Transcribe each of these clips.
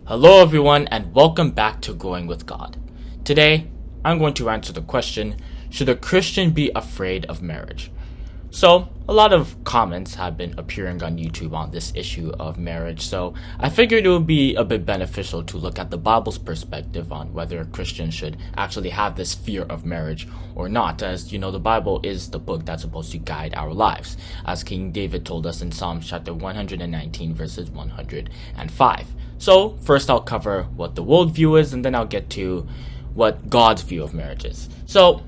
Hello everyone and welcome back to Growing with God. Today, I'm going to answer the question, should a Christian be afraid of marriage? So, a lot of comments have been appearing on YouTube on this issue of marriage, so I figured it would be a bit beneficial to look at the Bible's perspective on whether a Christian should actually have this fear of marriage or not, as you know, the Bible is the book that's supposed to guide our lives, as King David told us in Psalms chapter 119 verses 105. So, first I'll cover what the world view is, and then I'll get to what God's view of marriage is. So,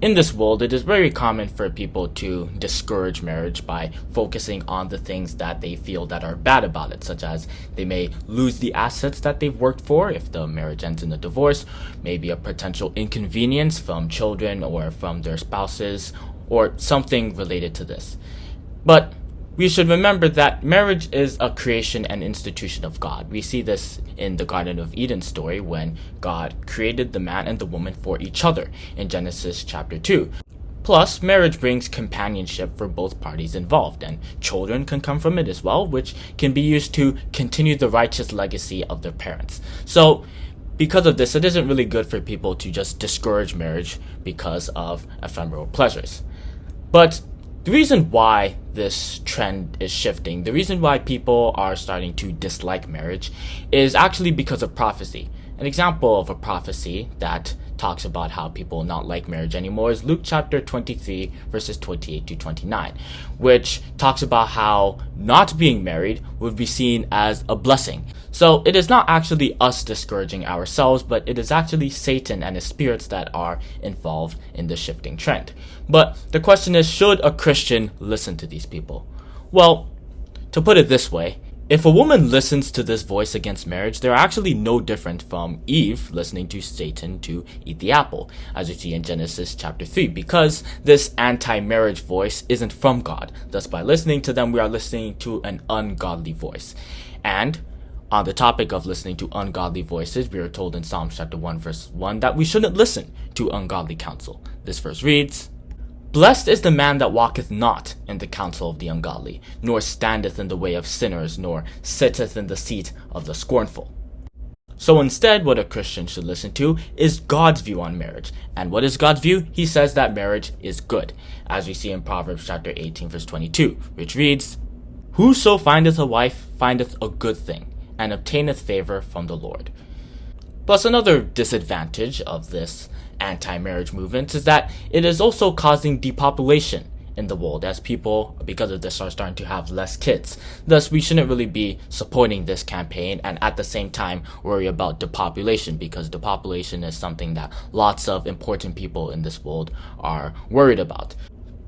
in this world, it is very common for people to discourage marriage by focusing on the things that they feel that are bad about it, such as they may lose the assets that they've worked for if the marriage ends in a divorce, maybe a potential inconvenience from children or from their spouses, or something related to this. But we should remember that marriage is a creation and institution of God. We see this in the Garden of Eden story when God created the man and the woman for each other in Genesis chapter 2. Plus, marriage brings companionship for both parties involved, and children can come from it as well, which can be used to continue the righteous legacy of their parents. So, because of this, it isn't really good for people to just discourage marriage because of ephemeral pleasures. But the reason why this trend is shifting, the reason why people are starting to dislike marriage, is actually because of prophecy. An example of a prophecy that talks about how people not like marriage anymore is Luke chapter 23 verses 28 to 29, which talks about how not being married would be seen as a blessing. So it is not actually us discouraging ourselves, but it is actually Satan and his spirits that are involved in the shifting trend. But the question is, should a Christian listen to these people? Well, to put it this way, if a woman listens to this voice against marriage, they're actually no different from Eve listening to Satan to eat the apple, as we see in Genesis chapter 3, because this anti-marriage voice isn't from God. Thus, by listening to them, we are listening to an ungodly voice. And on the topic of listening to ungodly voices, we are told in Psalms chapter 1 verse 1 that we shouldn't listen to ungodly counsel. This verse reads, "Blessed is the man that walketh not in the counsel of the ungodly, nor standeth in the way of sinners, nor sitteth in the seat of the scornful." So instead, what a Christian should listen to is God's view on marriage. And what is God's view? He says that marriage is good, as we see in Proverbs chapter 18 verse 22, which reads, "Whoso findeth a wife findeth a good thing, and obtaineth favor from the Lord." Plus, another disadvantage of this anti-marriage movement is that it is also causing depopulation in the world, as people, because of this, are starting to have less kids. Thus, we shouldn't really be supporting this campaign and at the same time worry about depopulation, because depopulation is something that lots of important people in this world are worried about.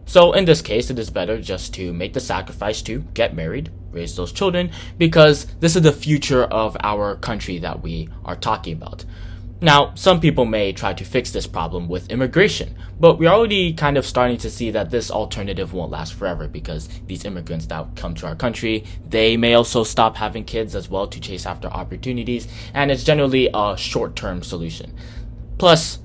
So in this case, it is better just to make the sacrifice to get married, raise those children, because this is the future of our country that we are talking about. Now, some people may try to fix this problem with immigration, but we're already kind of starting to see that this alternative won't last forever, because these immigrants that come to our country, they may also stop having kids as well to chase after opportunities, and it's generally a short-term solution. Plus,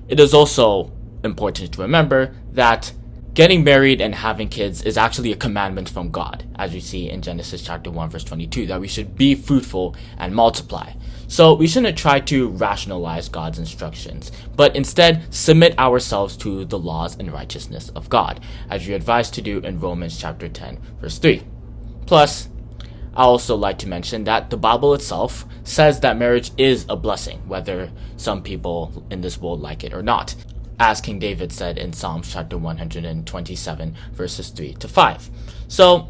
it is also important to remember that getting married and having kids is actually a commandment from God, as we see in Genesis chapter 1 verse 22, that we should be fruitful and multiply. So we shouldn't try to rationalize God's instructions, but instead submit ourselves to the laws and righteousness of God, as you're advised to do in Romans chapter 10 verse 3. Plus, I also like to mention that the Bible itself says that marriage is a blessing, whether some people in this world like it or not, as King David said in Psalms chapter 127 verses 3 to 5. So,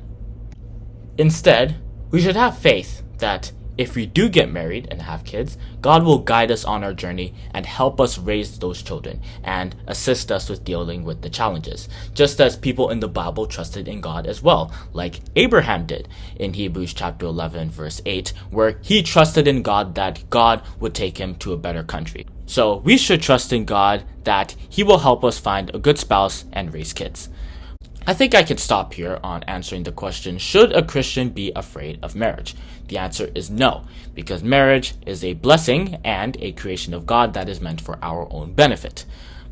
instead, we should have faith that if we do get married and have kids, God will guide us on our journey and help us raise those children and assist us with dealing with the challenges, just as people in the Bible trusted in God as well, like Abraham did in Hebrews chapter 11 verse 8, where he trusted in God that God would take him to a better country. So we should trust in God that He will help us find a good spouse and raise kids. I think I could stop here on answering the question, should a Christian be afraid of marriage? The answer is no, because marriage is a blessing and a creation of God that is meant for our own benefit.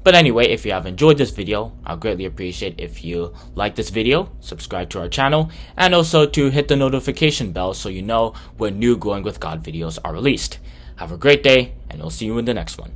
But anyway, if you have enjoyed this video, I'll greatly appreciate if you like this video, subscribe to our channel, and also to hit the notification bell so you know when new Growing with God videos are released. Have a great day, and we'll see you in the next one.